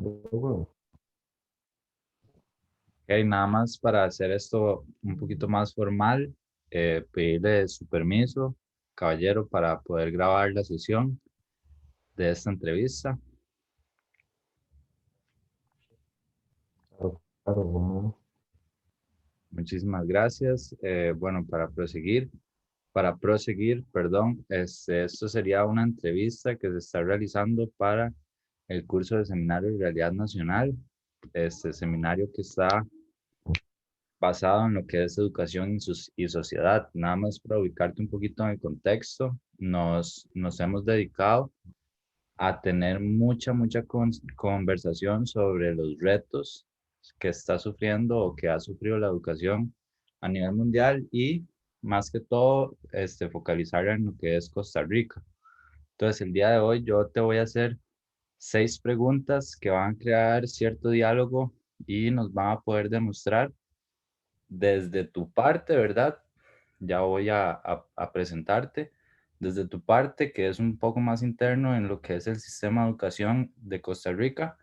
Luego, Ok, nada más para hacer esto un poquito más formal, pedirle su permiso, caballero, para poder grabar la sesión de esta entrevista. claro, claro, bueno, Muchísimas gracias. Bueno, para proseguir, perdón, esto sería una entrevista que se está realizando para el curso de seminario de realidad nacional, este seminario que está basado en lo que es educación y sociedad. Nada más para ubicarte un poquito en el contexto, nos hemos dedicado a tener mucha conversación sobre los retos que está sufriendo o que ha sufrido la educación a nivel mundial y más que todo focalizar en lo que es Costa Rica. Entonces, el día de hoy yo te voy a hacer 6 preguntas que van a crear cierto diálogo y nos van a poder demostrar desde tu parte, ¿verdad? Ya voy a presentarte desde tu parte, que es un poco más interno en lo que es el sistema de educación de Costa Rica.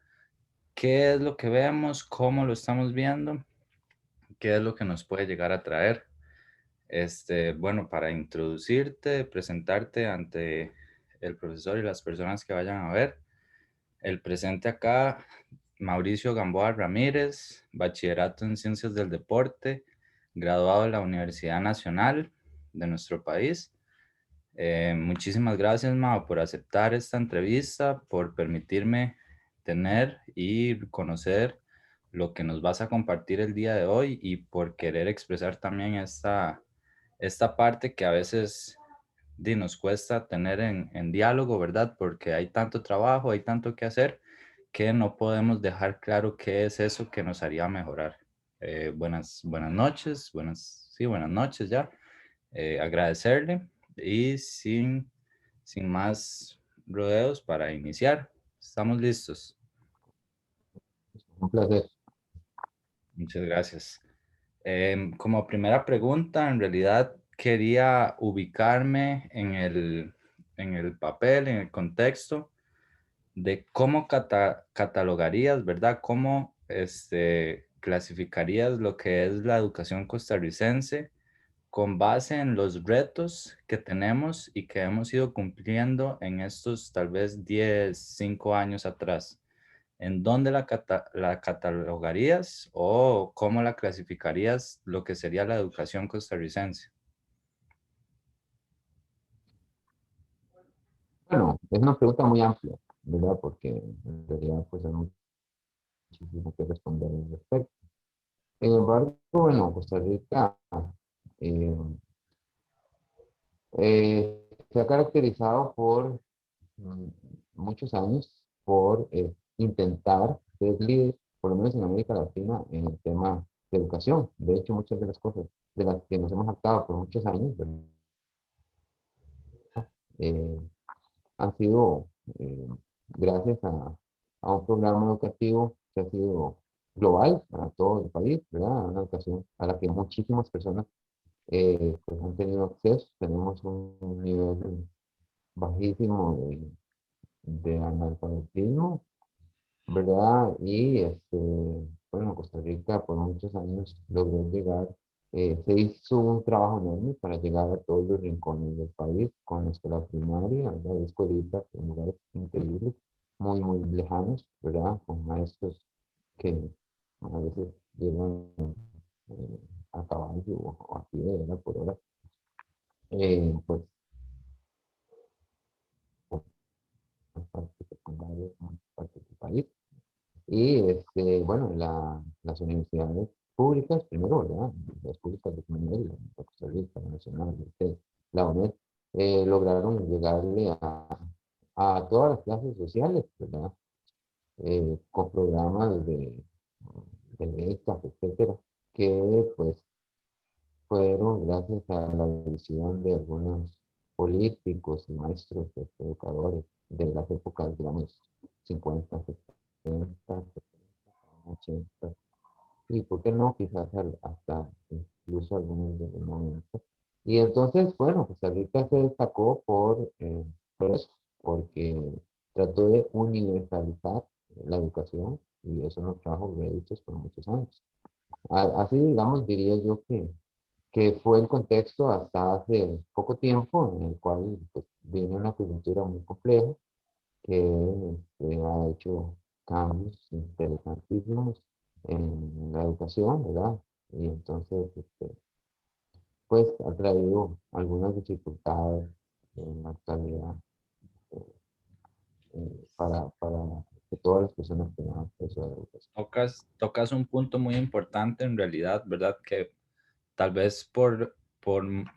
¿Qué es lo que vemos? ¿Cómo lo estamos viendo? ¿Qué es lo que nos puede llegar a traer? Bueno, para introducirte, presentarte ante el profesor y las personas que vayan a ver. El presente acá, Mauricio Gamboa Ramírez, bachillerato en Ciencias del Deporte, graduado de la Universidad Nacional de nuestro país. Muchísimas gracias, Mao, por aceptar esta entrevista, por permitirme tener y conocer lo que nos vas a compartir el día de hoy y por querer expresar también esta parte que a veces nos cuesta tener en diálogo, ¿verdad? Porque hay tanto trabajo, hay tanto que hacer que no podemos dejar claro qué es eso que nos haría mejorar. Buenas noches, sí, buenas noches ya. Agradecerle y sin más rodeos para iniciar. Estamos listos. un placer. Muchas gracias. Como primera pregunta, en realidad quería ubicarme en el papel, en el contexto de cómo catalogarías, ¿verdad? ¿Cómo clasificarías lo que es la educación costarricense con base en los retos que tenemos y que hemos ido cumpliendo en estos tal vez 10, 5 años atrás? ¿En dónde la catalogarías o cómo la clasificarías lo que sería la educación costarricense? Bueno, es una pregunta muy amplia, ¿verdad? Porque en realidad pues hay muchísimo que responder al respecto. Sin embargo, bueno, Costa Rica eh, se ha caracterizado por mm, muchos años por intentar ser líder, por lo menos en América Latina, en el tema de educación. De hecho, muchas de las cosas de las que nos hemos actado por muchos años, ¿verdad? Eh, han sido gracias a un programa educativo que ha sido global para todo el país, ¿verdad? Una educación a la que muchísimas personas pues han tenido acceso. Tenemos un nivel bajísimo de analfabetismo, ¿verdad? Y bueno, Costa Rica por muchos años logró llegar, se hizo un trabajo enorme para llegar a todos los rincones del país con la escuela primaria, ¿verdad? Hay escuelitas en lugares increíbles, muy lejanos, ¿verdad? Con maestros que a veces llegan a caballo o a pie, ¿verdad? Por hora. Pues, por partes secundarias, en partes del país. Y bueno, las universidades públicas, primero, ¿verdad? Las públicas de primer nivel, la Costa Rica, la Nacional, la UNED, lograron llegarle a todas las clases sociales, ¿verdad? Con programas de becas, etcétera, que pues fueron gracias a la visión de algunos políticos y maestros, educadores de las épocas, digamos, 50, 70, 80, y por qué no, quizás hasta incluso algunos de los momentos. Y entonces, bueno, Costa Rica se destacó por eso, porque trató de universalizar la educación y eso nos trajo réditos por muchos años. Así, digamos, diría yo que fue el contexto hasta hace poco tiempo en el cual pues, viene una coyuntura muy compleja que ha hecho cambios interesantísimos en la educación, ¿verdad? Y entonces, pues ha traído algunas dificultades en la actualidad para que todas las personas tengan acceso a la educación. Tocas un punto muy importante en realidad, ¿verdad? Que tal vez por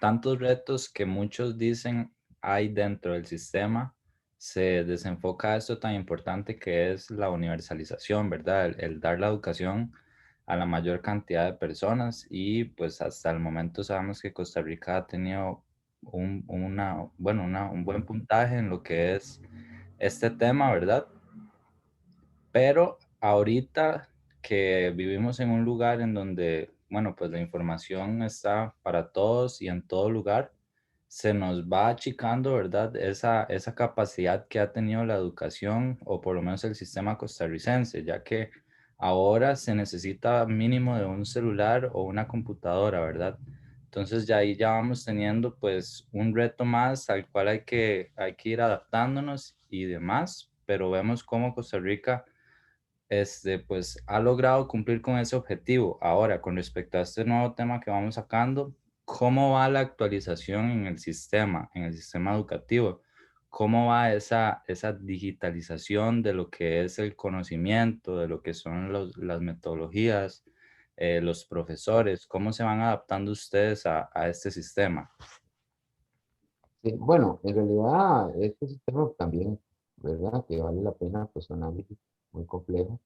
tantos retos que muchos dicen hay dentro del sistema, se desenfoca esto tan importante que es la universalización, ¿verdad? El dar la educación a la mayor cantidad de personas y pues hasta el momento sabemos que Costa Rica ha tenido un buen puntaje en lo que es este tema, ¿verdad? Pero ahorita que vivimos en un lugar en donde, bueno, pues la información está para todos y en todo lugar, se nos va achicando, ¿verdad? Esa capacidad que ha tenido la educación o por lo menos el sistema costarricense, ya que ahora se necesita mínimo de un celular o una computadora, ¿verdad? Entonces ya ahí ya vamos teniendo pues un reto más al cual hay que ir adaptándonos y demás, pero vemos cómo Costa Rica pues ha logrado cumplir con ese objetivo. Ahora, con respecto a este nuevo tema que vamos sacando, ¿cómo va la actualización en el sistema educativo? ¿Cómo va esa digitalización de lo que es el conocimiento, de lo que son las metodologías, los profesores? ¿Cómo se van adaptando ustedes a este sistema? Sí, bueno, en realidad este sistema también, ¿verdad? Que vale la pena pues un análisis muy complejo.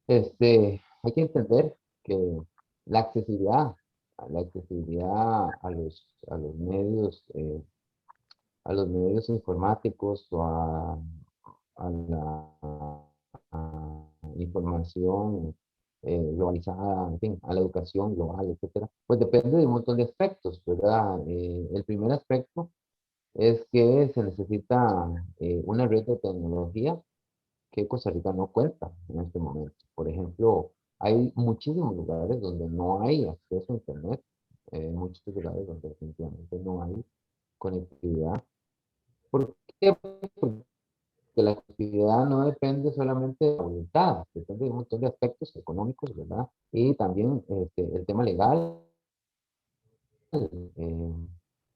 Hay que entender que la accesibilidad, la accesibilidad a los medios informáticos o a la información globalizada, en fin, a la educación global, etcétera, pues depende de un montón de aspectos, ¿verdad? El primer aspecto es que se necesita una red de tecnología que Costa Rica no cuenta en este momento. Por ejemplo, hay muchísimos lugares donde no hay acceso a Internet, muchos lugares donde definitivamente no hay conectividad. ¿Por qué? Porque la conectividad no depende solamente de la voluntad, depende de un montón de aspectos económicos, ¿verdad? Y también el tema legal, eh,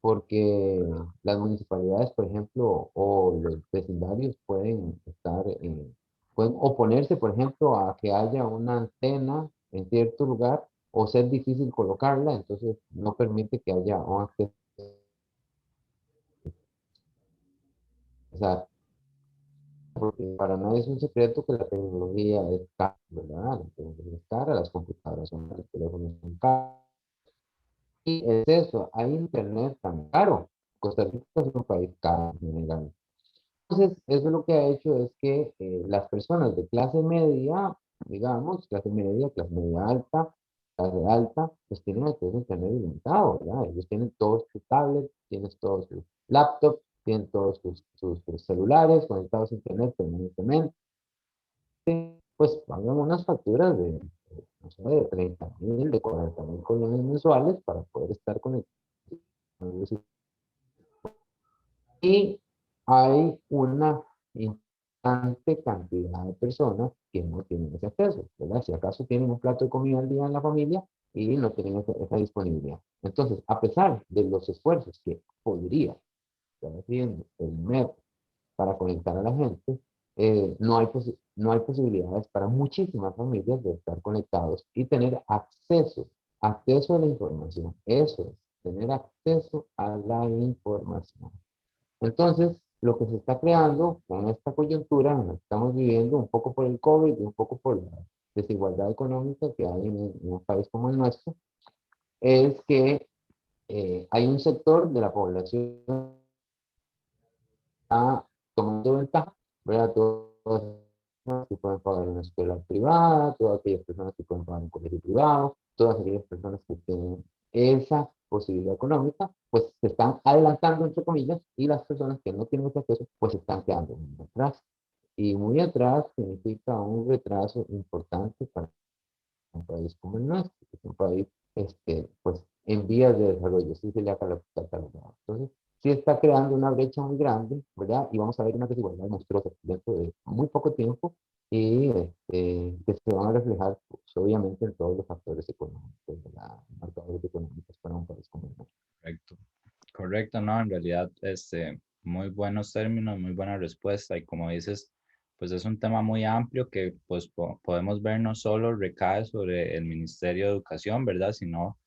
porque las municipalidades, por ejemplo, o los vecindarios pueden oponerse, por ejemplo, a que haya una antena en cierto lugar o ser difícil colocarla, entonces no permite que haya un acceso. O sea, porque para nadie es un secreto que la tecnología es cara, ¿verdad? La tecnología es cara, las computadoras son caras, los teléfonos son caros. Y es eso, hay internet tan caro. Costa Rica es un país caro en general. Entonces, eso lo que ha hecho es que las personas de clase media, digamos, clase media alta, clase alta, pues tienen acceso a internet ilimitado, ¿verdad? Ellos tienen todos sus tablets, tienen todos sus laptops, tienen todos sus celulares conectados a internet permanentemente, pues pagan unas facturas de, no sé, de 30.000, de 40.000 colones mensuales para poder estar conectados. Y hay una importante cantidad de personas que no tienen ese acceso, ¿verdad? Si acaso tienen un plato de comida al día en la familia y no tienen esa disponibilidad. Entonces, a pesar de los esfuerzos que podría estar haciendo el MEP para conectar a la gente, no hay posibilidades para muchísimas familias de estar conectados y tener acceso a la información. Eso es, tener acceso a la información. Entonces, lo que se está creando con esta coyuntura en la que estamos viviendo, un poco por el COVID y un poco por la desigualdad económica que hay en un país como el nuestro, es que hay un sector de la población que está tomando ventaja, ¿verdad? Todas las personas que pueden pagar una escuela privada, todas aquellas personas que pueden pagar un colegio privado, todas aquellas personas que tienen esa posibilidad económica, pues se están adelantando, entre comillas, y las personas que no tienen ese acceso, pues se están quedando muy atrás. Y muy atrás significa un retraso importante para un país como el nuestro, que es un país pues, en vías de desarrollo, así se le ha catalogado. Entonces, sí está creando una brecha muy grande, ¿verdad? Y vamos a ver una desigualdad monstruosa dentro de muy poco tiempo y que se van a reflejar, pues, obviamente, en todos los factores económicos, ¿verdad? Marcadores económicos para un país como el nuestro. Correcto. Correcto, no, en realidad, muy buenos términos, muy buena respuesta y como dices, pues es un tema muy amplio que pues podemos ver no solo recae sobre el Ministerio de Educación, ¿verdad? Sino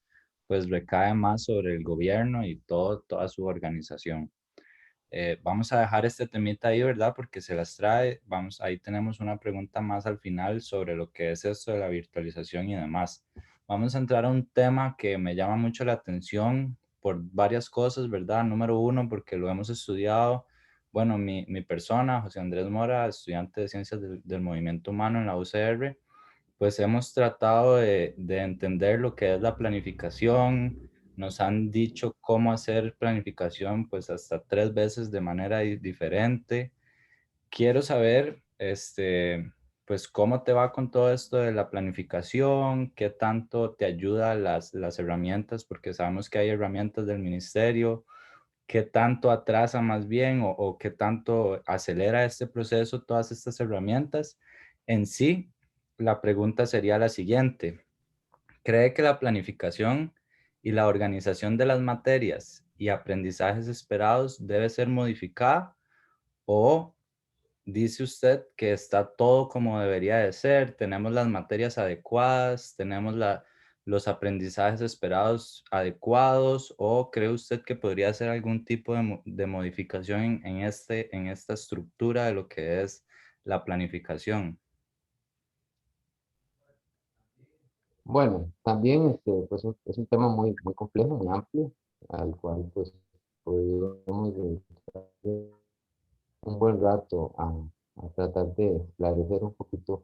pues recae más sobre el gobierno y toda su organización. Vamos a dejar este temita ahí, ¿verdad? Porque se las trae. Vamos, ahí tenemos una pregunta más al final sobre lo que es esto de la virtualización y demás. Vamos a entrar a un tema que me llama mucho la atención por varias cosas, ¿verdad? Número uno, porque lo hemos estudiado. Bueno, mi persona, José Andrés Mora, estudiante de Ciencias del Movimiento Humano en la UCR, pues hemos tratado de entender lo que es la planificación. Nos han dicho cómo hacer planificación, pues hasta 3 veces de manera diferente. Quiero saber, pues cómo te va con todo esto de la planificación, qué tanto te ayuda las herramientas, porque sabemos que hay herramientas del ministerio, qué tanto atrasa más bien o qué tanto acelera este proceso, todas estas herramientas. En sí, la pregunta sería la siguiente. ¿Cree que la planificación y la organización de las materias y aprendizajes esperados debe ser modificada o dice usted que está todo como debería de ser, tenemos las materias adecuadas, tenemos los aprendizajes esperados adecuados, o cree usted que podría hacer algún tipo de modificación en esta estructura de lo que es la planificación? Bueno, también pues, es un tema muy, muy complejo, muy amplio, al cual pues podríamos dedicar un buen rato a tratar de esclarecer un poquito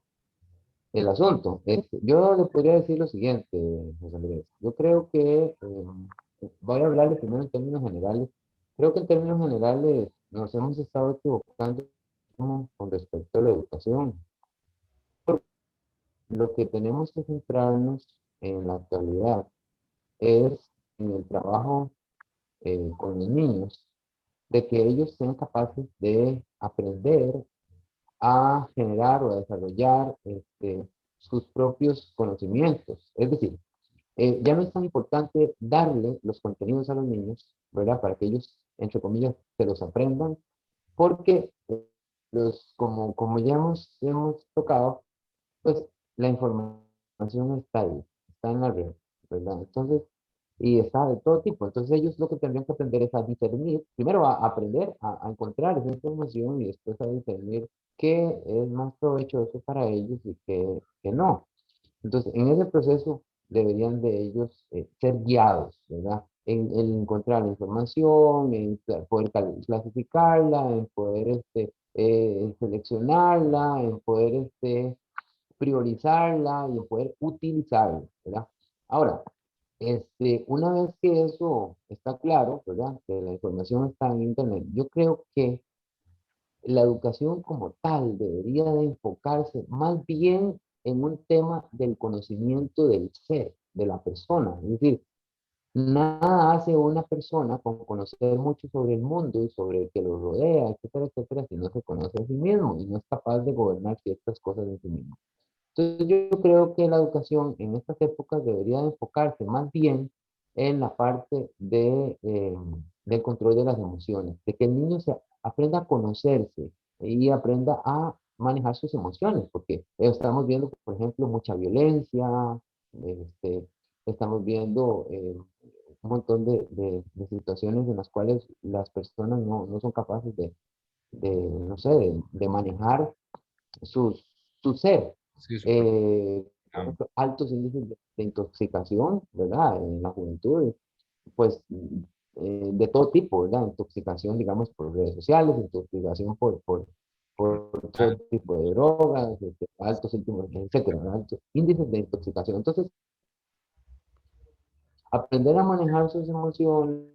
el asunto. Yo le podría decir lo siguiente, José Andrés. Yo creo que, voy a hablarle primero en términos generales. Creo que en términos generales nos hemos estado equivocando con respecto a la educación. Lo que tenemos que centrarnos en la actualidad es en el trabajo con los niños, de que ellos sean capaces de aprender a generar o a desarrollar sus propios conocimientos. Es decir, ya no es tan importante darle los contenidos a los niños, ¿verdad? Para que ellos, entre comillas, se los aprendan, porque como ya hemos tocado, pues la información está ahí, está en la red, ¿verdad? Entonces, y está de todo tipo. Entonces ellos lo que tendrían que aprender es a discernir, primero a aprender a encontrar esa información y después a discernir qué es más provechoso para ellos y qué no. Entonces, en ese proceso deberían de ellos ser guiados, ¿verdad? En encontrar la información, en poder clasificarla, en poder seleccionarla, en poder priorizarla y en poder utilizarla, ¿verdad? Ahora, una vez que eso está claro, ¿verdad? Que la información está en Internet, yo creo que la educación como tal debería de enfocarse más bien en un tema del conocimiento del ser, de la persona. Es decir, nada hace una persona con conocer mucho sobre el mundo y sobre el que lo rodea, etcétera, etcétera, si no se conoce a sí mismo y no es capaz de gobernar ciertas cosas en sí mismo. Entonces yo creo que la educación en estas épocas debería de enfocarse más bien en la parte del control de las emociones, de que el niño aprenda a conocerse y aprenda a manejar sus emociones, porque estamos viendo, por ejemplo, mucha violencia, este, estamos viendo un montón de situaciones en las cuales las personas no son capaces no sé, de manejar sus, su ser. Sí, súper. Por ejemplo, altos índices de intoxicación, ¿verdad? En la juventud, pues de todo tipo, ¿verdad? Intoxicación, digamos, por redes sociales, intoxicación por todo tipo de drogas, altos índices, etcétera, ¿verdad? Altos índices de intoxicación. Entonces, aprender a manejar sus emociones,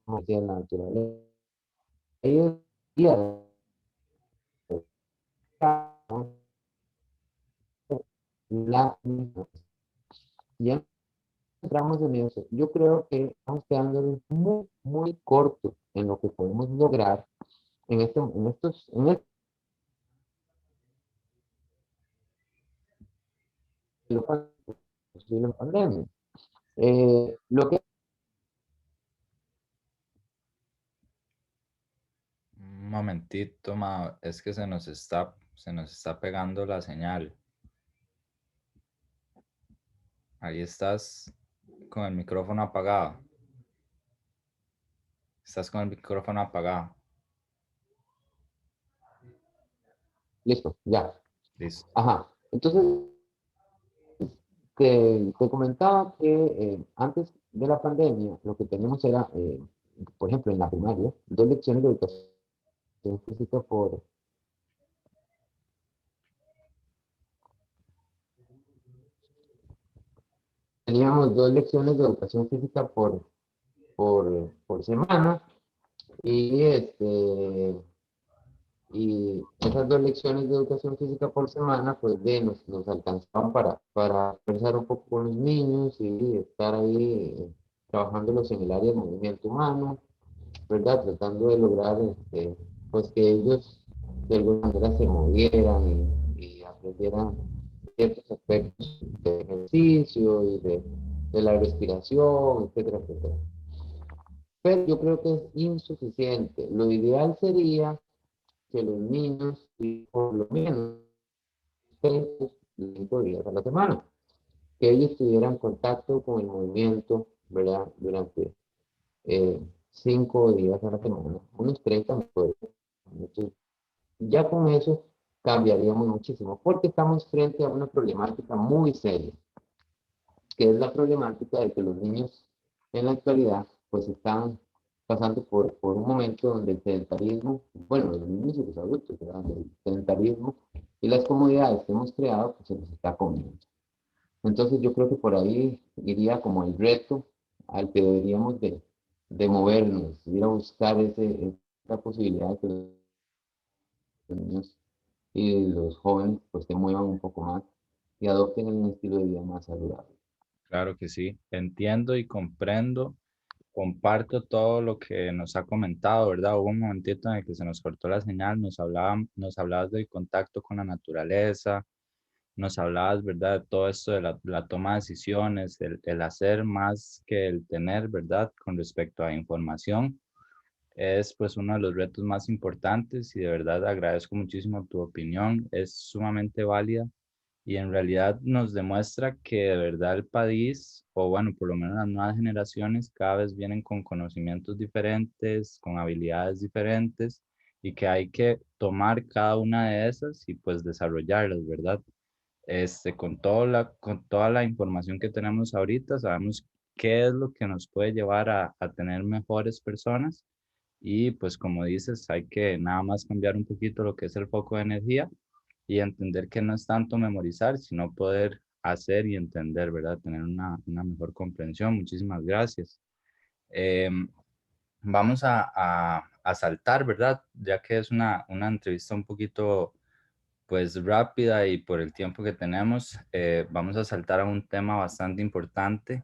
hacia la naturaleza. Ellos, la, ya entramos en eso. Yo creo que estamos quedando muy, muy cortos en lo que podemos lograr en posible pandemia. Lo que Un momentito, ma, es que se nos está pegando la señal. Ahí estás con el micrófono apagado. Estás con el micrófono apagado. listo, ya. Listo. Ajá. Entonces, te comentaba que antes de la pandemia, lo que teníamos era, por ejemplo, en la primaria, dos lecciones de educación física teníamos dos lecciones de educación física por semana y, y esas dos lecciones de educación física por semana, pues nos alcanzaban para conversar un poco con los niños y estar ahí trabajándolos en el área del movimiento humano, ¿verdad? Tratando de lograr, pues que ellos de alguna manera se movieran y aprendieran ciertos aspectos de ejercicio y de la respiración, etcétera, etcétera. Pero yo creo que es insuficiente. Lo ideal sería que los niños, y por lo menos 5 días a la semana, que ellos tuvieran contacto con el movimiento, ¿verdad? Durante 5 días a la semana, unos 30 minutos. Entonces, ya con eso cambiaríamos muchísimo, porque estamos frente a una problemática muy seria, que es la problemática de que los niños en la actualidad pues están pasando por un momento donde el sedentarismo, bueno, los niños y los adultos, ¿verdad? El sedentarismo y las comodidades que hemos creado pues se los está comiendo. Entonces yo creo que por ahí iría como el reto al que deberíamos de movernos, ir a buscar esa posibilidad de que los niños y los jóvenes pues se muevan un poco más y adopten un estilo de vida más saludable. Claro que sí. Entiendo y comprendo. Comparto todo lo que nos ha comentado, ¿verdad? Hubo un momentito en el que se nos cortó la señal, nos hablabas del contacto con la naturaleza, nos hablabas, ¿verdad? De todo esto de la toma de decisiones, el hacer más que el tener, ¿verdad? Con respecto a información. Es pues uno de los retos más importantes y de verdad agradezco muchísimo tu opinión, es sumamente válida y en realidad nos demuestra que de verdad el país, o bueno, por lo menos las nuevas generaciones cada vez vienen con conocimientos diferentes, con habilidades diferentes y que hay que tomar cada una de esas y pues desarrollarlas, ¿verdad? Con toda la información que tenemos ahorita, sabemos qué es lo que nos puede llevar a tener mejores personas y pues como dices, hay que nada más cambiar un poquito lo que es el foco de energía y entender que no es tanto memorizar, sino poder hacer y entender, ¿verdad? Tener una mejor comprensión. Muchísimas gracias. Em, Vamos a saltar, ¿verdad? Ya que es una entrevista un poquito, pues, rápida y por el tiempo que tenemos, vamos a saltar a un tema bastante importante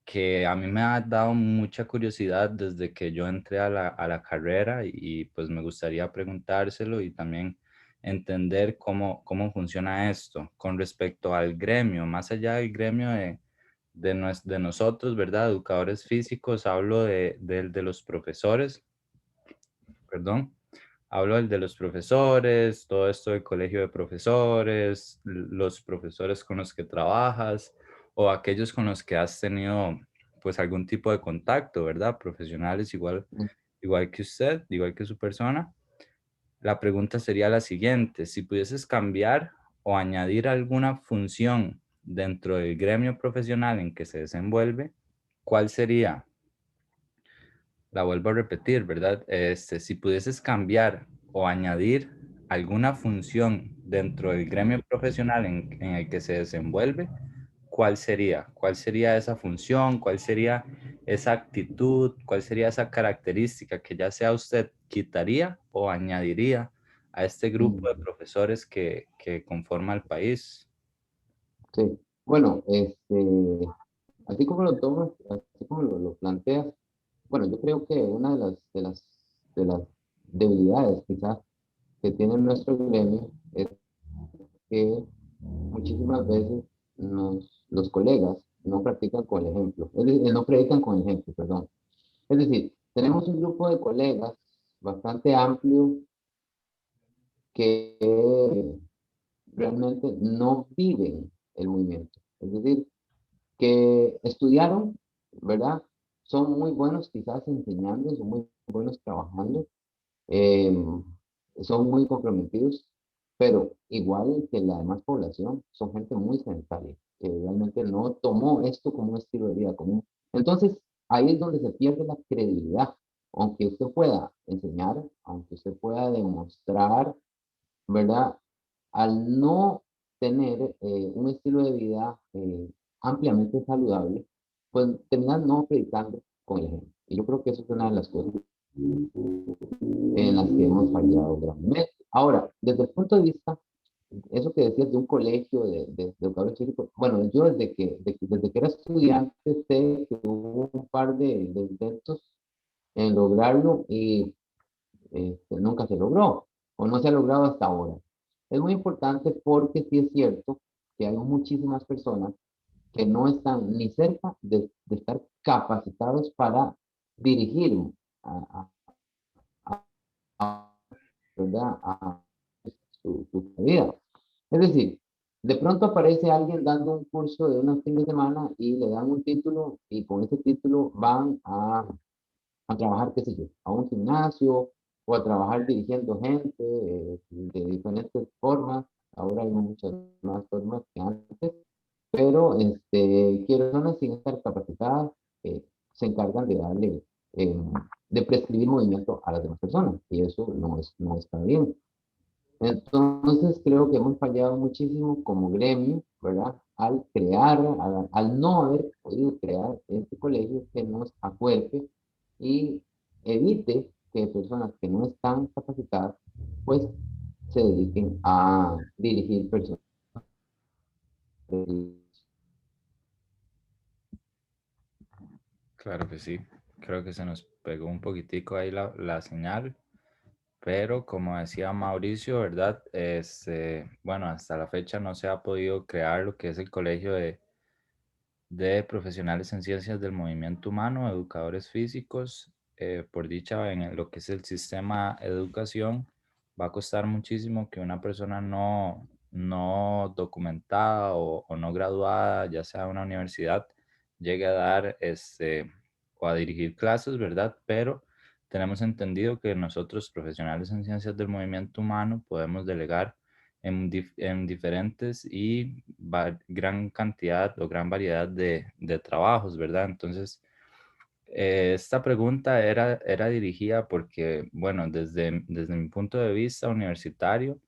que a mí me ha dado mucha curiosidad desde que yo entré a la carrera y pues me gustaría preguntárselo y también entender cómo funciona esto con respecto al gremio, más allá del gremio de nosotros, ¿verdad? Educadores físicos, hablo de los profesores, perdón. Hablo del de los profesores, todo esto del colegio de profesores, los profesores con los que trabajas o aquellos con los que has tenido pues algún tipo de contacto, ¿verdad? Profesionales igual que usted, igual que su persona. La pregunta sería la siguiente, si pudieses cambiar o añadir alguna función dentro del gremio profesional en que se desenvuelve, ¿cuál sería? La vuelvo a repetir, ¿verdad? Si pudieses cambiar o añadir alguna función dentro del gremio profesional en el que se desenvuelve, ¿cuál sería? ¿Cuál sería esa función? ¿Cuál sería esa actitud? ¿Cuál sería esa característica que ya sea usted quitaría o añadiría a este grupo de Mm, profesores que conforma el país? sí. Bueno, así como lo tomas, así como lo planteas, bueno, yo creo que una de las debilidades quizás que tiene nuestro gremio es que muchísimas veces los colegas no practican con el ejemplo, es decir, no predican con el ejemplo, perdón. Es decir, tenemos un grupo de colegas bastante amplio que realmente no viven el movimiento. Es decir, que estudiaron, ¿verdad? Son muy buenos quizás enseñando, son muy buenos trabajando, eh, son muy comprometidos, pero igual que la demás población, son gente muy sedentaria, que realmente no tomó esto como un estilo de vida común. Entonces, ahí es donde se pierde la credibilidad. Aunque usted pueda enseñar, aunque usted pueda demostrar, ¿verdad? Al no tener un estilo de vida ampliamente saludable, pues terminan no predicando con el ejemplo. Y yo creo que eso es una de las cosas en las que hemos fallado grandemente. Ahora, desde el punto de vista, eso que decías de un colegio de educadores físicos, bueno, yo desde que era estudiante sé que hubo un par de intentos en lograrlo y nunca se logró o no se ha logrado hasta ahora. Es muy importante porque sí es cierto que hay muchísimas personas que no están ni cerca de estar capacitados para dirigir a, a, a, ¿verdad? A su vida. Es decir, de pronto aparece alguien dando un curso de unos fines de semana y le dan un título y con ese título van a trabajar, qué sé yo, a un gimnasio o a trabajar dirigiendo gente de diferentes formas. Ahora hay muchas más formas que antes, pero personas sin estar capacitadas se encargan de darle, eh, de prescribir movimiento a las demás personas y eso no está bien. Entonces creo que hemos fallado muchísimo como gremio, ¿verdad? Al crear, al no haber podido crear este colegio que nos acuerpe y evite que personas que no están capacitadas, pues se dediquen a dirigir personas. Claro que sí. Creo que se nos pegó un poquitico ahí la señal, pero como decía Mauricio, ¿verdad? Bueno, hasta la fecha no se ha podido crear lo que es el Colegio de Profesionales en Ciencias del Movimiento Humano, educadores físicos. Por dicha, lo que es el sistema de educación, va a costar muchísimo que una persona no documentada o no graduada, ya sea de una universidad, llegue a dar o a dirigir clases, ¿verdad? Pero tenemos entendido que nosotros, profesionales en ciencias del movimiento humano, podemos delegar en diferentes y gran cantidad o gran variedad de trabajos, ¿verdad? Entonces, esta pregunta era dirigida porque, bueno, desde mi punto de vista universitario,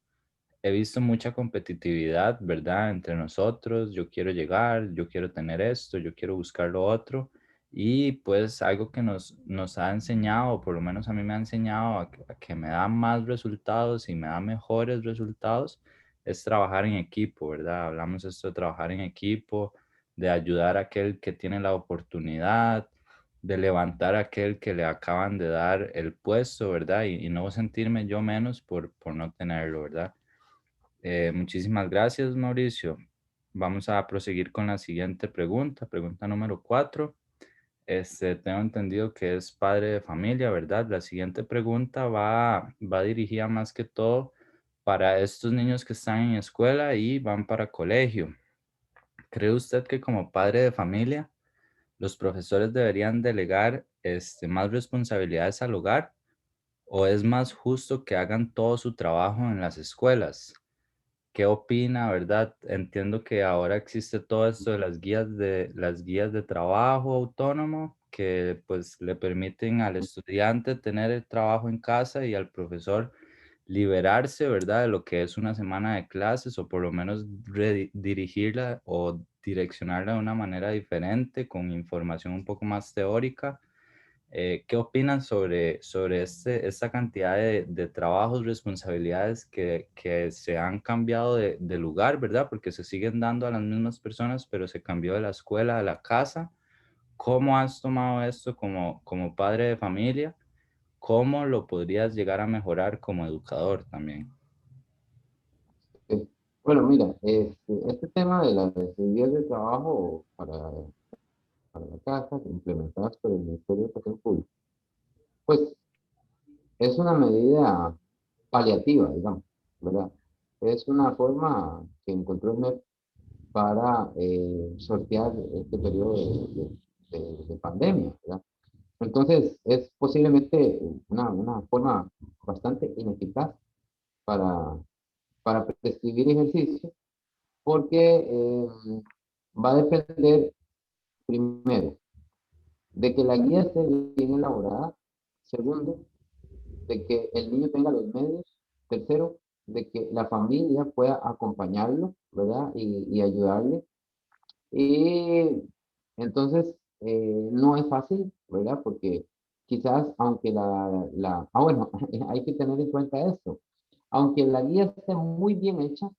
he visto mucha competitividad, ¿verdad? Entre nosotros, yo quiero llegar, yo quiero tener esto, yo quiero buscar lo otro. Y pues algo que nos ha enseñado, o por lo menos a mí me ha enseñado a que me da más resultados y me da mejores resultados, es trabajar en equipo, ¿verdad? Hablamos esto de trabajar en equipo, de ayudar a aquel que tiene la oportunidad, de levantar a aquel que le acaban de dar el puesto, ¿verdad? Y no sentirme yo menos por no tenerlo, ¿verdad? Muchísimas gracias, Mauricio. Vamos a proseguir con la siguiente pregunta, pregunta número 4. Tengo entendido que es padre de familia, ¿verdad? La siguiente pregunta va dirigida más que todo para estos niños que están en escuela y van para colegio. ¿Cree usted que como padre de familia los profesores deberían delegar más responsabilidades al hogar o es más justo que hagan todo su trabajo en las escuelas? ¿Qué opina, verdad? Entiendo que ahora existe todo esto de las guías de trabajo autónomo que pues le permiten al estudiante tener el trabajo en casa y al profesor liberarse, ¿verdad? De lo que es una semana de clases o por lo menos dirigirla o direccionarla de una manera diferente, con información un poco más teórica. ¿Qué opinan sobre esta cantidad de trabajos, responsabilidades que se han cambiado de lugar, ¿verdad? Porque se siguen dando a las mismas personas, pero se cambió de la escuela a la casa. ¿Cómo has tomado esto como padre de familia? ¿Cómo lo podrías llegar a mejorar como educador también? Bueno, mira, este tema de las días de trabajo para la casa, implementadas por el Ministerio de Educación Pública, pues es una medida paliativa, digamos, ¿verdad? Es una forma que encontró el MEP para sortear este periodo de pandemia, ¿verdad? Entonces, es posiblemente una forma bastante ineficaz para, para prescribir ejercicio, porque va a depender, primero, de que la guía esté bien elaborada, segundo, de que el niño tenga los medios, tercero, de que la familia pueda acompañarlo, ¿verdad? Y ayudarle. Y entonces, no es fácil, ¿verdad? Porque quizás, aunque bueno, hay que tener en cuenta esto, aunque la guía esté muy bien hecha,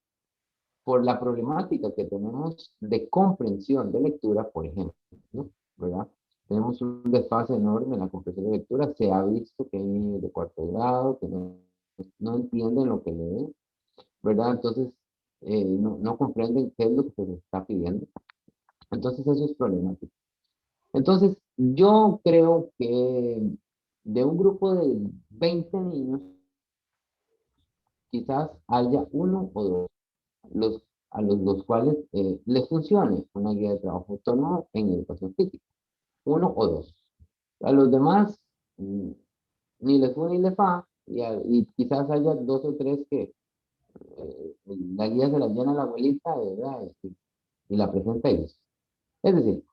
por la problemática que tenemos de comprensión de lectura, por ejemplo, ¿no? ¿Verdad? Tenemos un desfase enorme en la comprensión de lectura. Se ha visto que hay niños de cuarto grado que no entienden lo que leen, ¿verdad? Entonces, no comprenden qué es lo que se les está pidiendo. Entonces, eso es problemático. Entonces, yo creo que de un grupo de 20 niños, quizás haya uno o dos los, los cuales les funcione una guía de trabajo autónomo en educación física, uno o dos. A los demás, mm, ni les fue ni les fa, y quizás haya dos o tres que la guía se la llena la abuelita, ¿verdad? Y la presenta ellos. Es decir,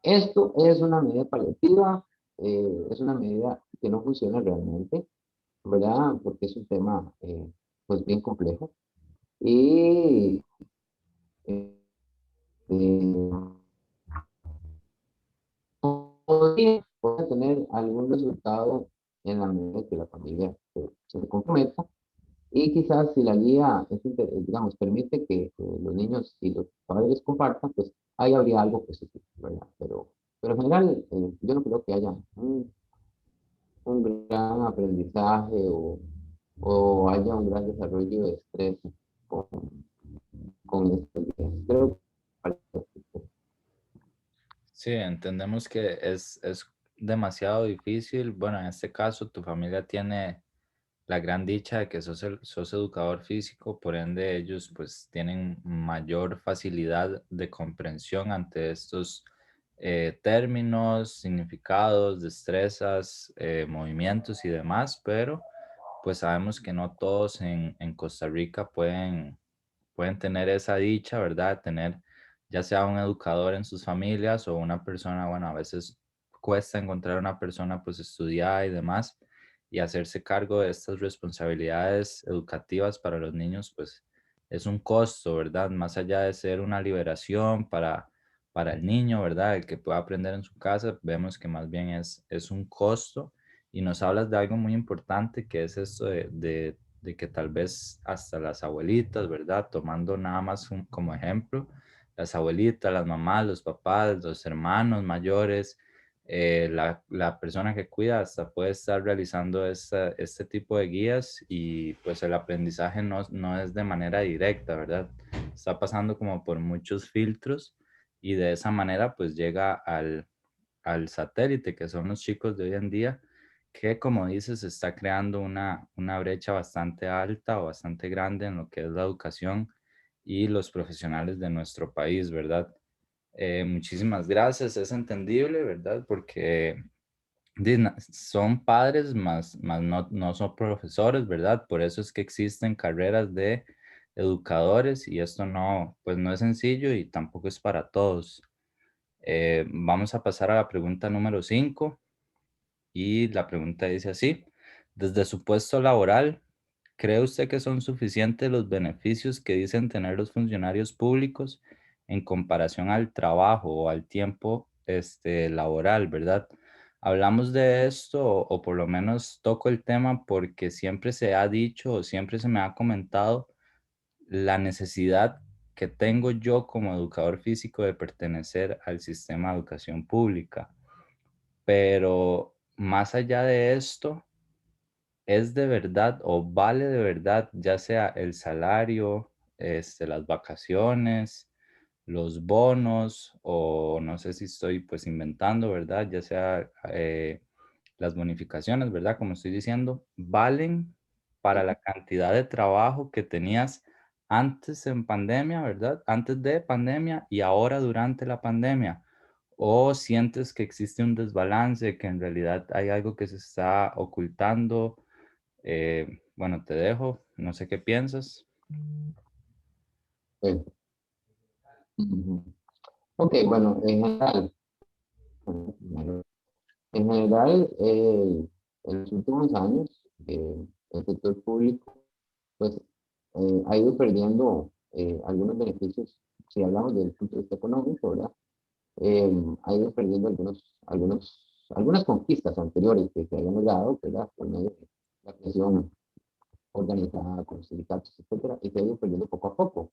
esto es una medida paliativa, es una medida que no funciona realmente, ¿verdad? Porque es un tema, pues, bien complejo. Y eh, eh, podría tener algún resultado en la medida que la familia se comprometa, y quizás si la guía digamos, permite que los niños y los padres compartan, pues ahí habría algo positivo, ¿verdad? Pero en general, yo no creo que haya un gran aprendizaje o haya un gran desarrollo de estrés con, con estos días. Creo que Sí, entendemos que es demasiado difícil. Bueno, en este caso, tu familia tiene la gran dicha de que sos educador físico, por ende ellos pues tienen mayor facilidad de comprensión ante estos términos, significados, destrezas, movimientos y demás, pero pues sabemos que no todos en Costa Rica pueden tener esa dicha, ¿verdad? Tener ya sea un educador en sus familias o una persona, bueno, a veces cuesta encontrar una persona pues estudiada y demás, y hacerse cargo de estas responsabilidades educativas para los niños, pues es un costo, ¿verdad? Más allá de ser una liberación para el niño, ¿verdad? El que pueda aprender en su casa, vemos que más bien es un costo. Y nos hablas de algo muy importante, que es esto de que tal vez hasta las abuelitas, ¿verdad? Tomando nada más como ejemplo, las abuelitas, las mamás, los papás, los hermanos mayores, la persona que cuida hasta puede estar realizando este tipo de guías, y pues el aprendizaje no es de manera directa, ¿verdad? Está pasando como por muchos filtros, y de esa manera pues llega al satélite, que son los chicos de hoy en día, que como dices, está creando una brecha bastante alta o bastante grande en lo que es la educación y los profesionales de nuestro país, ¿verdad? Muchísimas gracias, es entendible, ¿verdad? Porque son padres, más no son profesores, ¿verdad? Por eso es que existen carreras de educadores, y esto no, pues no es sencillo y tampoco es para todos. Vamos a pasar a la pregunta número 5, y la pregunta dice así: desde su puesto laboral, ¿cree usted que son suficientes los beneficios que dicen tener los funcionarios públicos en comparación al trabajo o al tiempo laboral, verdad? Hablamos de esto, o por lo menos toco el tema porque siempre se ha dicho o siempre se me ha comentado la necesidad que tengo yo como educador físico de pertenecer al sistema de educación pública. Pero más allá de esto, ¿es de verdad o vale de verdad, ya sea el salario, las vacaciones, los bonos, o no sé si estoy pues inventando, ¿verdad? Ya sea las bonificaciones, ¿verdad? Como estoy diciendo, valen para la cantidad de trabajo que tenías antes en pandemia, ¿verdad? Antes de pandemia y ahora durante la pandemia. ¿O sientes que existe un desbalance, que en realidad hay algo que se está ocultando? Bueno, te dejo, no sé qué piensas. Pues, ujú. Ok, bueno, en general, en los últimos años, el sector público, pues, ha ido perdiendo algunos beneficios, si hablamos desde el punto de vista económico, ¿verdad? Ha ido perdiendo algunas conquistas anteriores que se habían logrado, ¿verdad? Por medio de la creación organizada con los sindicatos, etcétera, y se ha ido perdiendo poco a poco.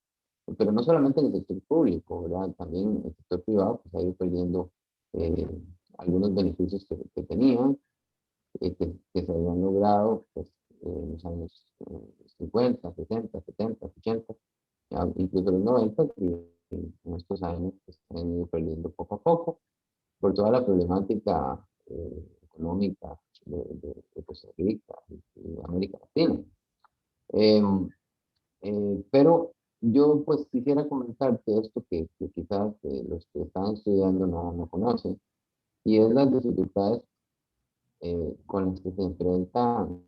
Pero no solamente en el sector público, ¿verdad? También el sector privado pues, ha ido perdiendo eh, algunos beneficios que tenían, que se habían logrado pues, en los años 50, 60, 70, 80, incluso los 90, y en estos años pues, se han ido perdiendo poco a poco por toda la problemática económica de Costa Rica y América Latina. Em, pero yo pues quisiera comentarte esto que quizás los que están estudiando no conocen, y es las dificultades con las que se enfrentan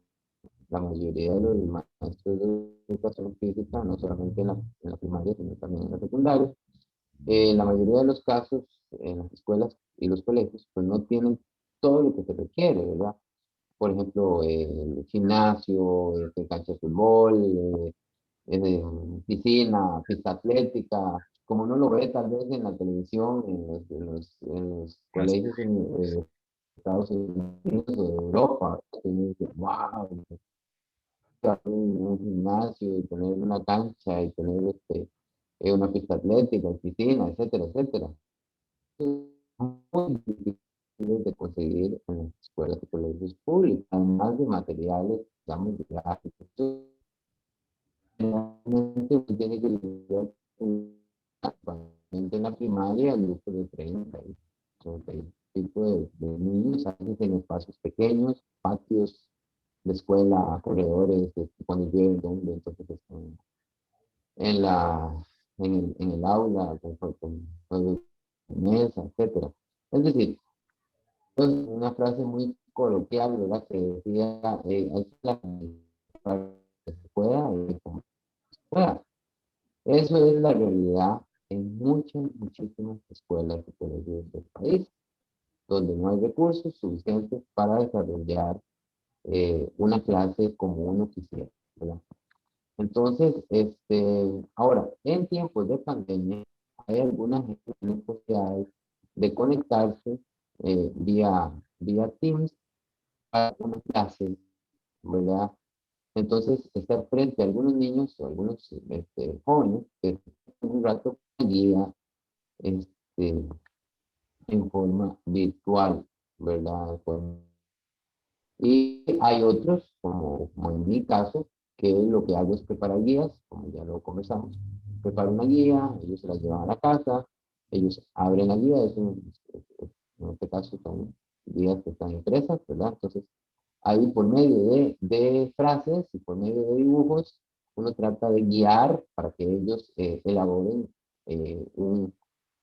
la mayoría de los maestros de educación física, no solamente en la primaria, sino también en la secundaria. En la mayoría de los casos, en las escuelas y los colegios, pues no tienen todo lo que se requiere, ¿verdad? Por ejemplo, el gimnasio, cancha de fútbol, piscina, pista atlética, como uno lo ve tal vez en la televisión, en los Así colegios en Estados Unidos o de Europa, que uno dice, wow, un gimnasio y tener una cancha y tener una pista atlética, piscina, etcétera, etcétera. Es muy difícil de conseguir en las escuelas y colegios públicos, además de materiales, digamos, gráficos. Realmente uno tiene que lidiar en la primaria, el grupo de 30 y 30 y pico de niños, a veces en espacios pequeños, patios de escuela, corredores, cuando llueve, donde entonces están en el aula, con juegos de mesa, etcétera. Es decir, pues una frase muy coloquial, ¿verdad? Que decía, hay que la para que se pueda y como se pueda. Eso es la realidad en muchas, muchísimas escuelas y colegios del país, donde no hay recursos suficientes para desarrollar una clase como uno quisiera, ¿verdad? Entonces, ahora, en tiempos de pandemia, hay algunas posibilidades de conectarse vía Teams para una clase, ¿verdad? Entonces, estar frente a algunos niños o algunos jóvenes que un rato guía este, en forma virtual, ¿verdad? Y hay otros, como en mi caso, que lo que hago es preparar guías, como ya lo conversamos. Preparo una guía, ellos se la llevan a la casa, ellos abren la guía, en este caso son guías que están impresas, ¿verdad? Entonces, ahí por medio de frases y por medio de dibujos, uno trata de guiar para que ellos elaboren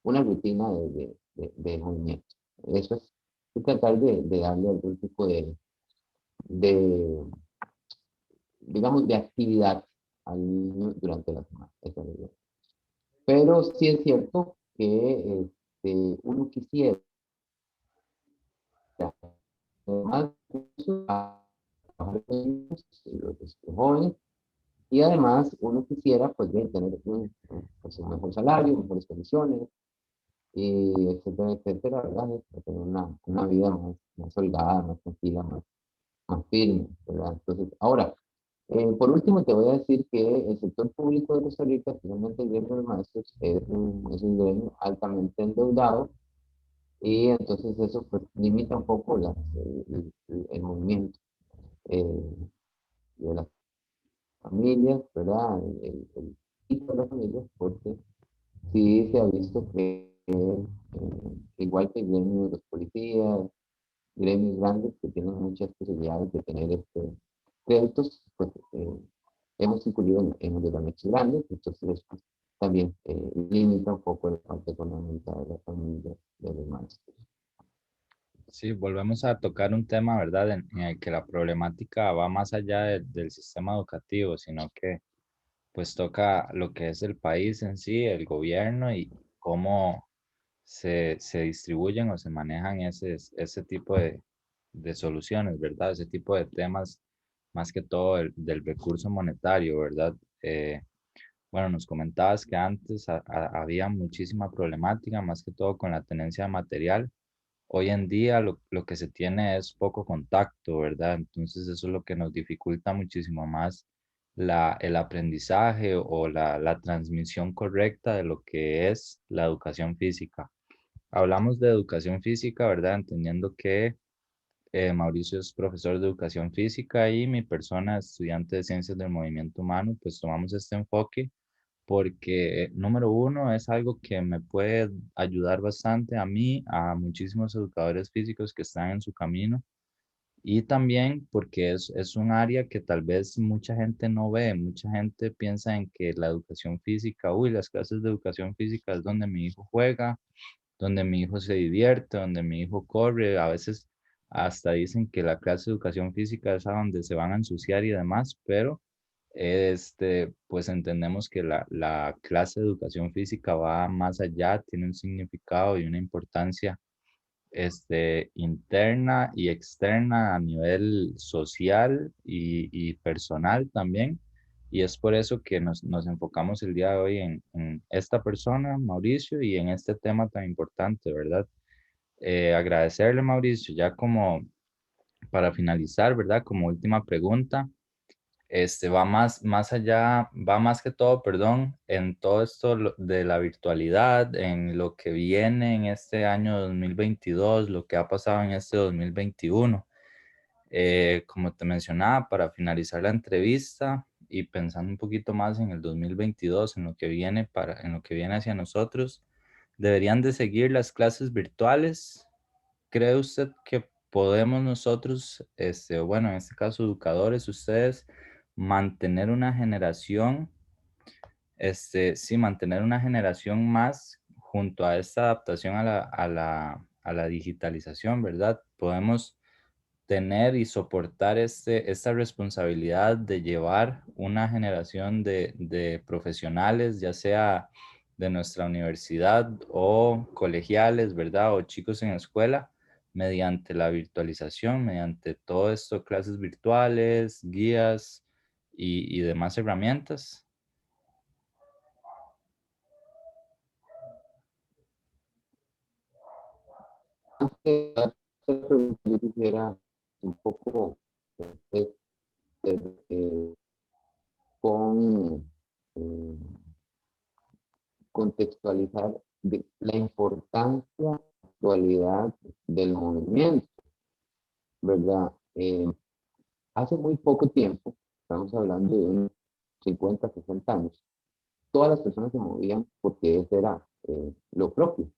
una rutina de movimiento. Eso es tratar de darle algún tipo de, digamos, de actividad al niño durante la semana. Esa es la idea. Pero sí es cierto que uno quisiera, además, trabajar con niños, los jóvenes, Y además uno quisiera pues bien, tener pues, un mejor salario, mejores condiciones, y etcétera, etcétera, ¿verdad? Para tener una vida más holgada, más tranquila, más firme, ¿verdad? Entonces, ahora, por último, te voy a decir que el sector público de Costa Rica, especialmente el gremio de maestros, es un gremio altamente endeudado y entonces eso pues, limita un poco el movimiento de las familias, ¿verdad? El tipo de las familias, porque sí se ha visto que igual que el gremio de los policías, gremios grandes que tienen muchas posibilidades de tener créditos, pues hemos incurrido en endeudamientos grandes, entonces pues, también limita un poco la parte económica de la familia de los maestros. Sí, volvemos a tocar un tema, ¿verdad? En el que la problemática va más allá del sistema educativo, sino que pues toca lo que es el país en sí, el gobierno y cómo se distribuyen o se manejan ese tipo de soluciones, ¿verdad? Ese tipo de temas, más que todo del recurso monetario, ¿verdad? Eh, bueno, nos comentabas que antes había muchísima problemática, más que todo con la tenencia de material. Hoy en día lo que se tiene es poco contacto, ¿verdad? Entonces eso es lo que nos dificulta muchísimo más el aprendizaje o la transmisión correcta de lo que es la educación física. Hablamos de educación física, ¿verdad? Entendiendo que Mauricio es profesor de educación física y mi persona, estudiante de ciencias del movimiento humano, pues tomamos este enfoque porque, número uno, es algo que me puede ayudar bastante a mí, a muchísimos educadores físicos que están en su camino, y también porque es un área que tal vez mucha gente no ve, mucha gente piensa en que la educación física, uy, las clases de educación física es donde mi hijo juega, donde mi hijo se divierte, donde mi hijo corre, a veces hasta dicen que la clase de educación física es a donde se van a ensuciar y demás, pero pues entendemos que la clase de educación física va más allá, tiene un significado y una importancia interna y externa a nivel social y personal también. Y es por eso que nos enfocamos el día de hoy en esta persona, Mauricio, y en este tema tan importante, ¿verdad? Agradecerle, Mauricio, ya como para finalizar, ¿verdad? Como última pregunta, va más allá, va más que todo, perdón, en todo esto de la virtualidad, en lo que viene en este año 2022, lo que ha pasado en este 2021. Como te mencionaba, para finalizar la entrevista y pensando un poquito más en el 2022, en lo que viene en lo que viene hacia nosotros, ¿deberían de seguir las clases virtuales? ¿Cree usted que podemos nosotros, bueno, en este caso educadores, ustedes, mantener una generación, sí, mantener una generación más junto a esta adaptación a la digitalización, ¿verdad? Podemos tener y soportar esta responsabilidad de llevar una generación de profesionales, ya sea de nuestra universidad o colegiales, ¿verdad? O chicos en escuela, mediante la virtualización, mediante todo esto, clases virtuales, guías y demás herramientas. Yo quisiera un poco eh, eh, con eh, contextualizar la importancia, actualidad del movimiento, ¿verdad? Hace muy poco tiempo, estamos hablando de unos 50, 60 años, todas las personas se movían porque ese era lo propio.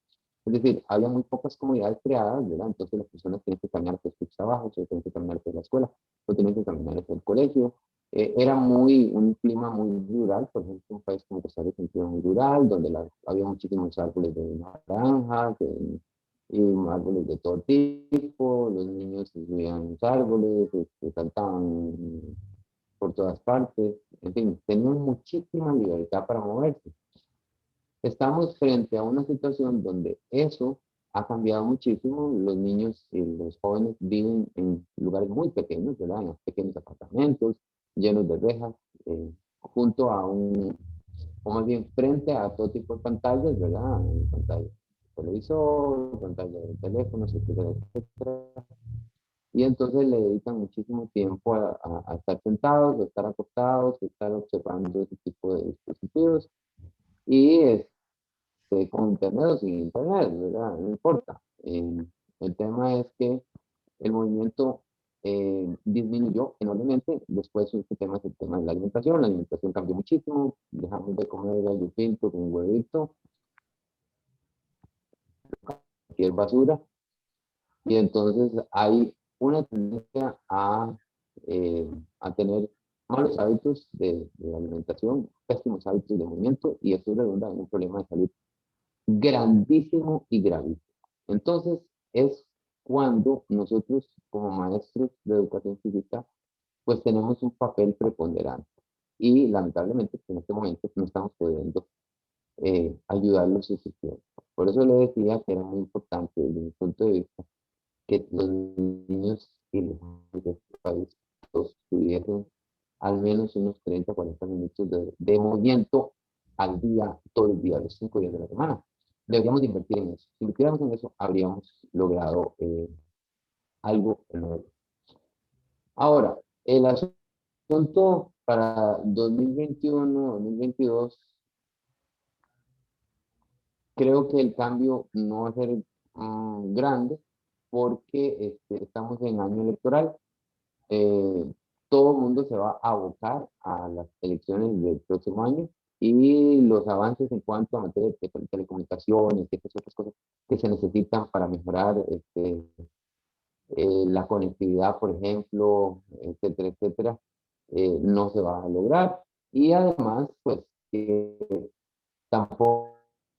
Es decir, había muy pocas comunidades creadas, ¿verdad? Entonces las personas tenían que caminar hacia sus trabajos, o tenían que caminar hacia la escuela, o tenían que caminar hacia el colegio. Era un clima muy rural, por ejemplo, un país como Costa Rica, un clima muy rural, donde había muchísimos árboles de naranja, y árboles de todo tipo, los niños subían los árboles, saltaban por todas partes, en fin, tenían muchísima libertad para moverse. Estamos frente a una situación donde eso ha cambiado muchísimo. Los niños y los jóvenes viven en lugares muy pequeños, ¿verdad? En pequeños apartamentos, llenos de rejas, junto a o más bien frente a todo tipo de pantallas, ¿verdad? Pantalla de televisor, pantalla de teléfonos, etcétera, etcétera. Y entonces le dedican muchísimo tiempo a estar sentados, a estar acostados, a estar observando ese tipo de dispositivos. Y con internet o sin internet, ¿verdad? No importa. El tema es que el movimiento disminuyó enormemente. Después este tema es el tema de la alimentación. La alimentación cambió muchísimo. Dejamos de comer gallo pinto con huevito, cualquier basura. Y entonces hay una tendencia eh, a tener malos hábitos de alimentación, pésimos hábitos de movimiento, y esto redunda en un problema de salud grandísimo y gravísimo. Entonces, es cuando nosotros, como maestros de educación física, pues tenemos un papel preponderante. Y lamentablemente, en este momento no estamos pudiendo ayudarlos suficiente. Por eso le decía que era muy importante, desde mi punto de vista, que los niños y los jóvenes de este país todos tuviesen al menos unos 30, 40 minutos de movimiento al día, todo el día, los 5 días de la semana. Deberíamos invertir en eso. Si invirtiéramos en eso, habríamos logrado algo enorme. Ahora, el asunto para 2021, 2022, creo que el cambio no va a ser grande porque estamos en año electoral. eh, Todo el mundo se va a abocar a las elecciones del próximo año y los avances en cuanto a materia de telecomunicaciones y estas otras cosas que se necesitan para mejorar la conectividad, por ejemplo, etcétera, etcétera, no se va a lograr. Y además, pues, tampoco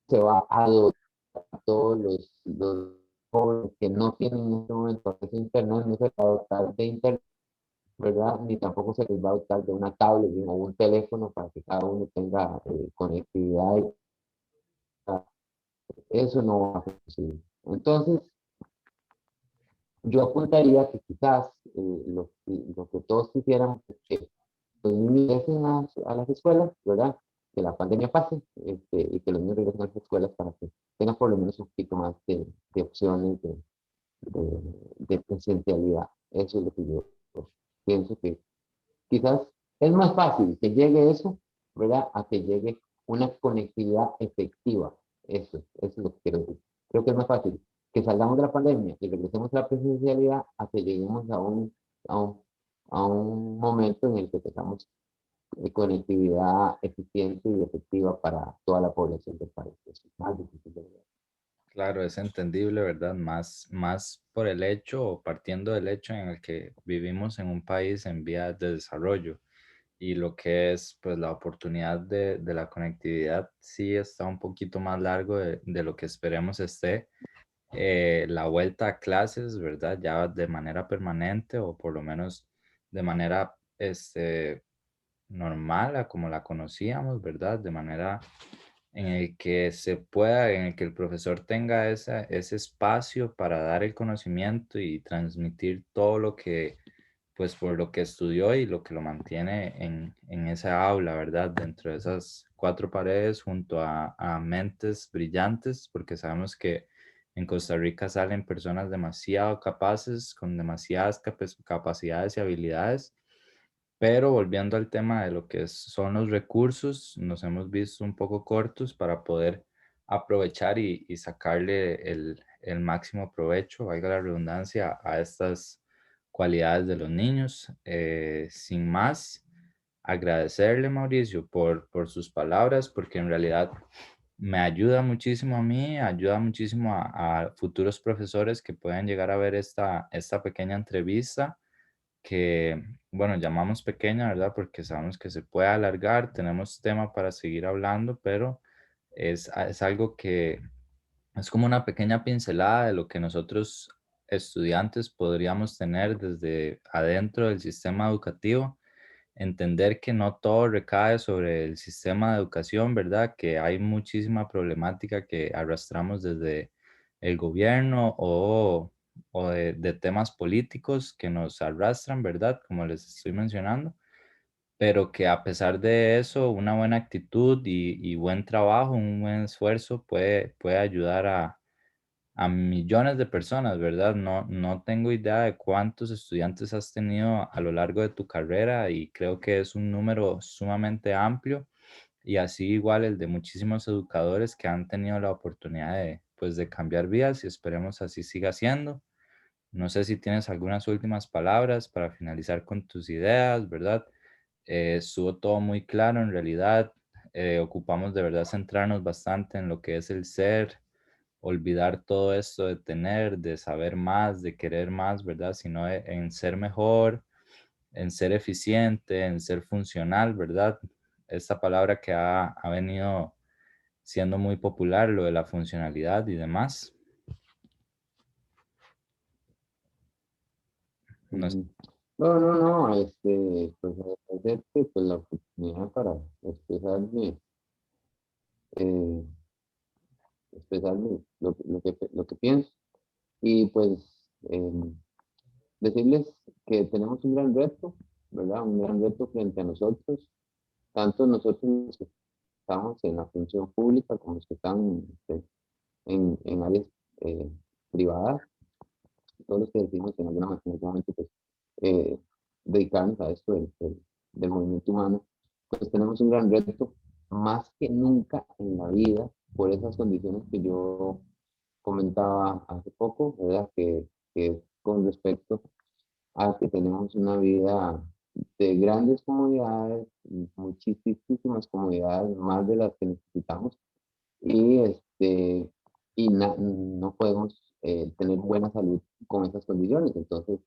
se va a dotar a todos los jóvenes que no tienen en este momento acceso a Internet, no se va a dotar de Internet, ¿verdad? Ni tampoco se les va a dotar de una tablet o un teléfono para que cada uno tenga conectividad. Eso no va a ser posible. Entonces, yo apuntaría que quizás lo que todos quisieran es que los niños regresen a las escuelas, ¿verdad? Que la pandemia pase y que los niños regresen a las escuelas para que tengan por lo menos un poquito más de opciones de presencialidad. Eso es lo que yo pienso que quizás es más fácil que llegue eso, ¿verdad? A que llegue una conectividad efectiva. Eso es lo que quiero decir. Creo que es más fácil que salgamos de la pandemia y regresemos a la presencialidad a que lleguemos a un, a un momento en el que tengamos conectividad eficiente y efectiva para toda la población del país. Es más difícil de lograr. Claro, es entendible, ¿verdad? Más por el hecho o partiendo del hecho en el que vivimos en un país en vías de desarrollo y lo que es pues la oportunidad de la conectividad sí está un poquito más largo de lo que esperemos esté. La vuelta a clases, ¿verdad? Ya de manera permanente o por lo menos de manera normal a como la conocíamos, ¿verdad? De manera en el que se pueda, en el que el profesor tenga ese espacio para dar el conocimiento y transmitir todo lo que, pues por lo que estudió y lo que lo mantiene en esa aula, ¿verdad? Dentro de esas cuatro paredes junto a mentes brillantes, porque sabemos que en Costa Rica salen personas demasiado capaces, con demasiadas capacidades y habilidades, pero volviendo al tema de lo que son los recursos, nos hemos visto un poco cortos para poder aprovechar y sacarle el máximo provecho, valga la redundancia, a estas cualidades de los niños. Sin más, agradecerle, Mauricio, por sus palabras, porque en realidad me ayuda muchísimo a mí, ayuda muchísimo a futuros profesores que puedan llegar a ver esta pequeña entrevista que, bueno, llamamos pequeña, ¿verdad? Porque sabemos que se puede alargar, tenemos tema para seguir hablando, pero es algo que es como una pequeña pincelada de lo que nosotros estudiantes podríamos tener desde adentro del sistema educativo, entender que no todo recae sobre el sistema de educación, ¿verdad? Que hay muchísima problemática que arrastramos desde el gobierno o de temas políticos que nos arrastran, ¿verdad? Como les estoy mencionando. pero que a pesar de eso, una buena actitud y buen trabajo, un buen esfuerzo puede ayudar a millones de personas, ¿verdad? No tengo idea de cuántos estudiantes has tenido a lo largo de tu carrera y creo que es un número sumamente amplio y así igual el de muchísimos educadores que han tenido la oportunidad de, pues, de cambiar vidas y esperemos así siga siendo. No sé si tienes algunas últimas palabras para finalizar con tus ideas, ¿verdad? Estuvo todo muy claro en realidad. Ocupamos de verdad centrarnos bastante en lo que es el ser, olvidar todo esto de tener, de saber más, de querer más, ¿verdad? Sino en ser mejor, en ser eficiente, en ser funcional, ¿verdad? Esta palabra que ha venido siendo muy popular, lo de la funcionalidad y demás. No sé. Ujú. No, no, no, pues agradecerte pues, la oportunidad para expresarme, eh, expresarme lo que pienso. Y pues decirles que tenemos un gran reto, ¿verdad? Un gran reto frente a nosotros, tanto nosotros los que estamos en la función pública como los que están en áreas eh, privadas, todos los que decimos en en algún momento pues, eh, dedicarnos a esto del movimiento humano, pues tenemos un gran reto, más que nunca en la vida, por esas condiciones que yo comentaba hace poco, ¿verdad? Que con respecto a que tenemos una vida de grandes comodidades, muchísimas comodidades, más de las que necesitamos, y, no podemos tener buena salud con esas condiciones. Entonces,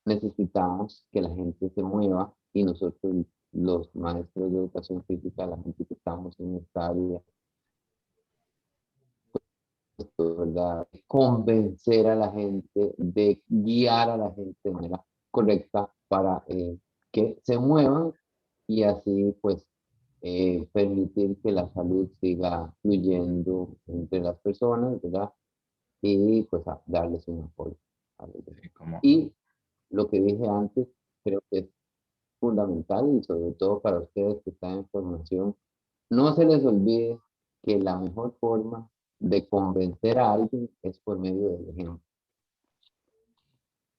necesitamos que la gente se mueva y nosotros, los maestros de educación física, la gente que estamos en esta área, ¿verdad? Convencer a la gente, de guiar a la gente de manera correcta para que se muevan y así pues permitir que la salud siga fluyendo entre las personas, ¿verdad? Y pues darles un apoyo a los demás. Sí, como, Y lo que dije antes, creo que es fundamental y sobre todo para ustedes que están en formación, no se les olvide que la mejor forma de convencer a alguien es por medio del ejemplo.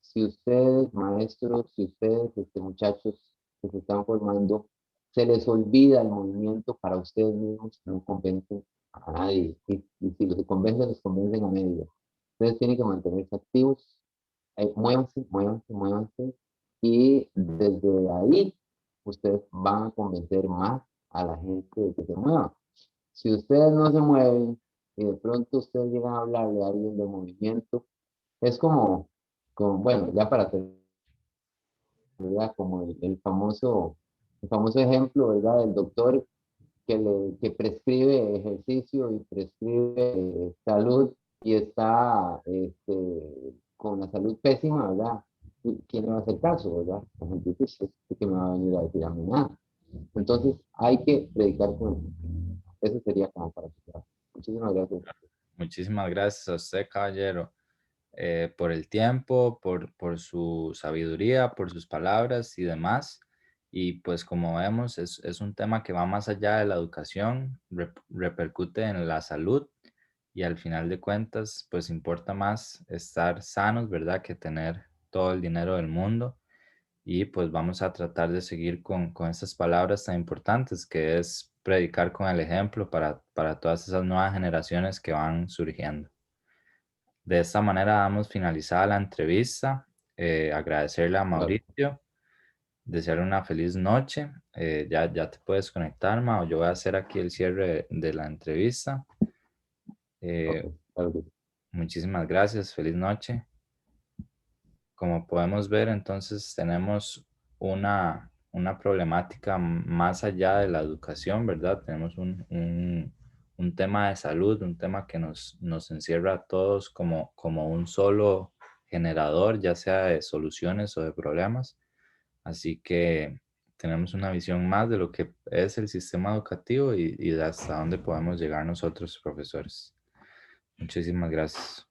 Si ustedes, maestros, si ustedes, muchachos que se están formando, se les olvida el movimiento para ustedes mismos, no convencen a nadie. Y si los convencen, los convencen a medio. Ustedes tienen que mantenerse activos, muévanse, muévanse, muévanse. Y desde ahí, ustedes van a convencer más a la gente de que se mueva. Si ustedes no se mueven y de pronto ustedes llegan a hablarle a alguien de movimiento, es bueno, ya para terminar, ¿verdad? Como el famoso ejemplo, ¿verdad? Del doctor que prescribe ejercicio y prescribe salud y está con la salud pésima, ¿verdad? ¿Quién le va a hacer caso, verdad? La gente dice, que me va a venir a decir a mí nada. Entonces, hay que predicar con el Eso sería como para cerrar. Muchísimas gracias. muchísimas gracias a usted, caballero, por el tiempo, por su sabiduría, por sus palabras y demás. Y pues como vemos, es un tema que va más allá de la educación, repercute en la salud y al final de cuentas, pues importa más estar sanos, ¿verdad? Que tener todo el dinero del mundo. Y pues vamos a tratar de seguir con estas palabras tan importantes que es predicar con el ejemplo para todas esas nuevas generaciones que van surgiendo. De esta manera damos finalizada la entrevista. Agradecerle a Claro. Mauricio, desearle una feliz noche. Ya te puedes conectar, Mao. Yo voy a hacer aquí el cierre de la entrevista. Ok, Eh, claro que sí. Muchísimas gracias. Feliz noche. Como podemos ver, entonces tenemos una problemática más allá de la educación, ¿verdad? Tenemos un tema de salud, un tema que nos encierra a todos como un solo generador, ya sea de soluciones o de problemas. Así que tenemos una visión más de lo que es el sistema educativo y de hasta dónde podemos llegar nosotros, profesores. Muchísimas gracias.